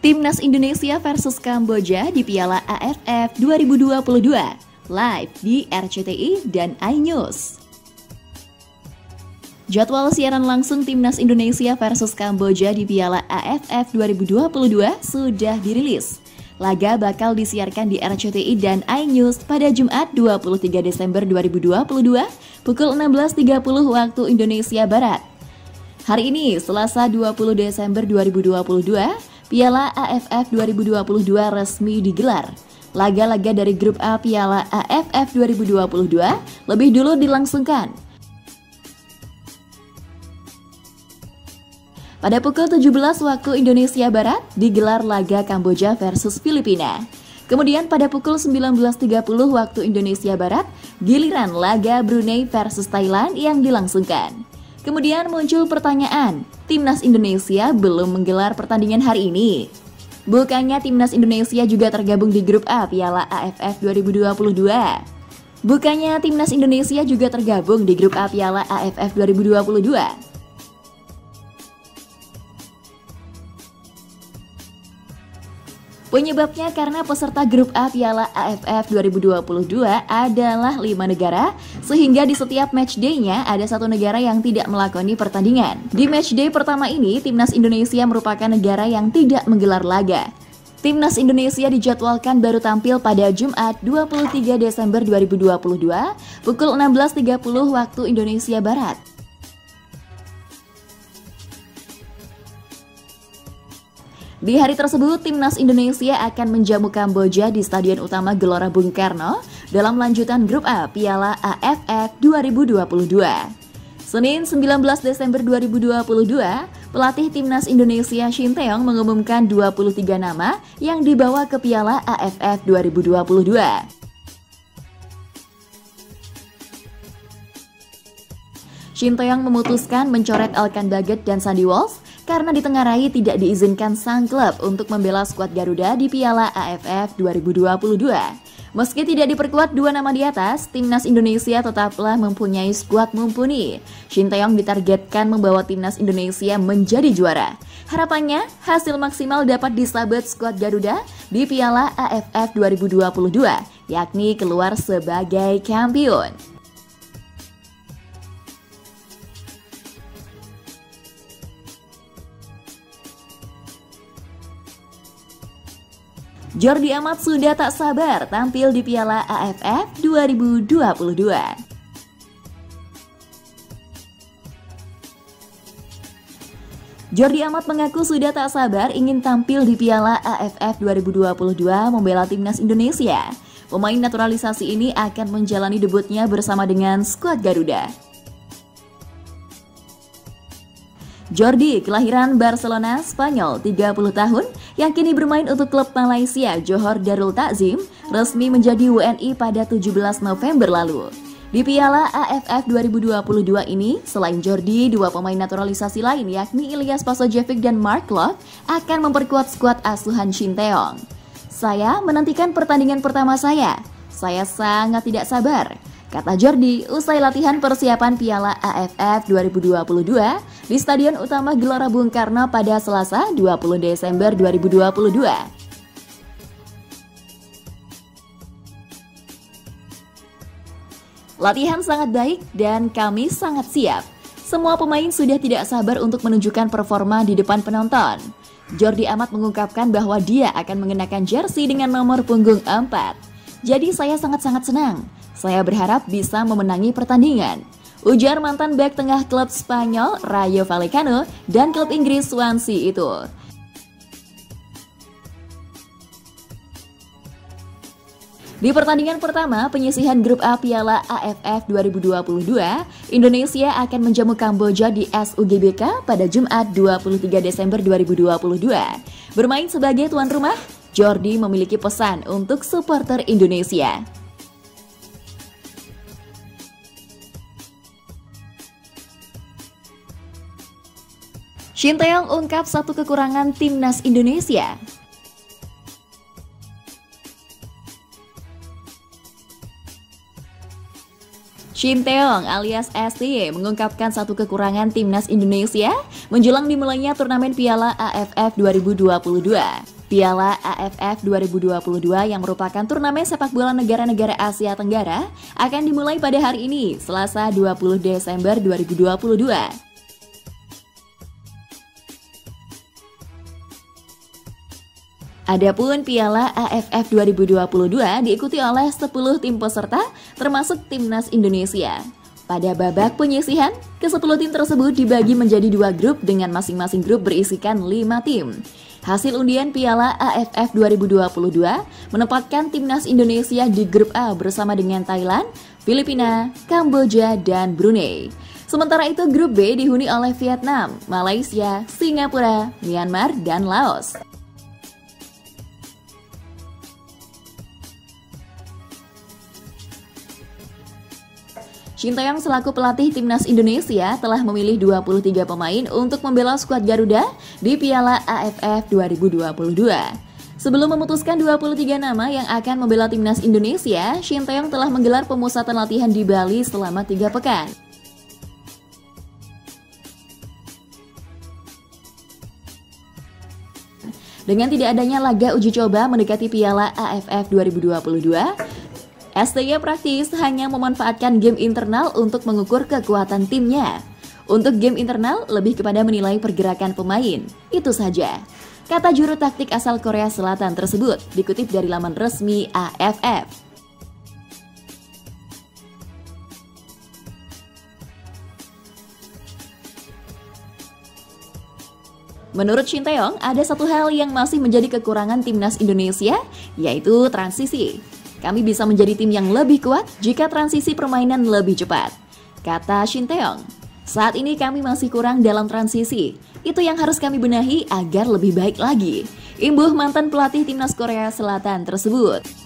Timnas Indonesia versus Kamboja di Piala AFF 2022, live di RCTI dan iNews. Jadwal siaran langsung Timnas Indonesia versus Kamboja di Piala AFF 2022 sudah dirilis. Laga bakal disiarkan di RCTI dan iNews pada Jumat 23 Desember 2022 pukul 16.30 waktu Indonesia Barat. Hari ini, Selasa 20 Desember 2022, Piala AFF 2022 resmi digelar. Laga-laga dari grup A Piala AFF 2022 lebih dulu dilangsungkan. Pada pukul 17 waktu Indonesia Barat, digelar laga Kamboja versus Filipina. Kemudian pada pukul 19.30 waktu Indonesia Barat, giliran laga Brunei versus Thailand yang dilangsungkan. Kemudian muncul pertanyaan, Timnas Indonesia belum menggelar pertandingan hari ini. Bukannya Timnas Indonesia juga tergabung di grup A Piala AFF 2022? Bukannya Timnas Indonesia juga tergabung di grup A Piala AFF 2022? Penyebabnya karena peserta grup A Piala AFF 2022 adalah 5 negara, sehingga di setiap matchday-nya ada satu negara yang tidak melakoni pertandingan. Di matchday pertama ini, Timnas Indonesia merupakan negara yang tidak menggelar laga. Timnas Indonesia dijadwalkan baru tampil pada Jumat 23 Desember 2022 pukul 16.30 waktu Indonesia Barat. Di hari tersebut, Timnas Indonesia akan menjamu Kamboja di Stadion Utama Gelora Bung Karno dalam lanjutan grup A Piala AFF 2022. Senin 19 Desember 2022, pelatih Timnas Indonesia Shin Tae-yong mengumumkan 23 nama yang dibawa ke Piala AFF 2022. Shin Tae-yong memutuskan mencoret Elkan Baggett dan Sandy Walsh karena ditengarai tidak diizinkan sang klub untuk membela skuad Garuda di Piala AFF 2022. Meski tidak diperkuat dua nama di atas, Timnas Indonesia tetaplah mempunyai skuad mumpuni. Shin Tae-yong ditargetkan membawa Timnas Indonesia menjadi juara. Harapannya, hasil maksimal dapat disabet skuad Garuda di Piala AFF 2022, yakni keluar sebagai kampiun. Jordi Amat sudah tak sabar tampil di Piala AFF 2022. Jordi Amat mengaku sudah tak sabar ingin tampil di Piala AFF 2022 membela Timnas Indonesia. Pemain naturalisasi ini akan menjalani debutnya bersama dengan skuad Garuda. Jordi, kelahiran Barcelona, Spanyol, 30 tahun, yang kini bermain untuk klub Malaysia Johor Darul Takzim, resmi menjadi WNI pada 17 November lalu. Di Piala AFF 2022 ini, selain Jordi, dua pemain naturalisasi lain yakni Ilyas Pasojevic dan Mark Locke akan memperkuat skuad asuhan Shin Tae-yong. Saya menantikan pertandingan pertama saya sangat tidak sabar, kata Jordi usai latihan persiapan Piala AFF 2022 di Stadion Utama Gelora Bung Karno pada Selasa 20 Desember 2022. Latihan sangat baik dan kami sangat siap. Semua pemain sudah tidak sabar untuk menunjukkan performa di depan penonton. Jordi Amat mengungkapkan bahwa dia akan mengenakan jersey dengan nomor punggung 4. Jadi saya sangat-sangat senang. Saya berharap bisa memenangi pertandingan, ujar mantan bek tengah klub Spanyol Rayo Vallecano dan klub Inggris Swansea itu. Di pertandingan pertama penyisihan grup A Piala AFF 2022, Indonesia akan menjamu Kamboja di SUGBK pada Jumat 23 Desember 2022. Bermain sebagai tuan rumah, Jordi memiliki pesan untuk supporter Indonesia. Shin Tae-yong ungkap satu kekurangan Timnas Indonesia. Shin Tae-yong alias STY mengungkapkan satu kekurangan Timnas Indonesia menjelang dimulainya turnamen Piala AFF 2022. Piala AFF 2022 yang merupakan turnamen sepak bola negara-negara Asia Tenggara akan dimulai pada hari ini, Selasa 20 Desember 2022. Adapun Piala AFF 2022 diikuti oleh 10 tim peserta termasuk Timnas Indonesia. Pada babak penyisihan, ke-10 tim tersebut dibagi menjadi 2 grup dengan masing-masing grup berisikan 5 tim. Hasil undian Piala AFF 2022 menempatkan Timnas Indonesia di grup A bersama dengan Thailand, Filipina, Kamboja, dan Brunei. Sementara itu grup B dihuni oleh Vietnam, Malaysia, Singapura, Myanmar, dan Laos. Shin Tae-yong selaku pelatih Timnas Indonesia telah memilih 23 pemain untuk membela skuad Garuda di Piala AFF 2022. Sebelum memutuskan 23 nama yang akan membela Timnas Indonesia, Shin Tae-yong telah menggelar pemusatan latihan di Bali selama 3 pekan. Dengan tidak adanya laga uji coba mendekati Piala AFF 2022, STY praktis hanya memanfaatkan game internal untuk mengukur kekuatan timnya. Untuk game internal lebih kepada menilai pergerakan pemain. Itu saja, kata juru taktik asal Korea Selatan tersebut, dikutip dari laman resmi AFF. Menurut Shin Tae-yong, ada satu hal yang masih menjadi kekurangan Timnas Indonesia, yaitu transisi. Kami bisa menjadi tim yang lebih kuat jika transisi permainan lebih cepat, kata Shin Tae-yong. Saat ini kami masih kurang dalam transisi. Itu yang harus kami benahi agar lebih baik lagi. Imbuh mantan pelatih Timnas Korea Selatan tersebut.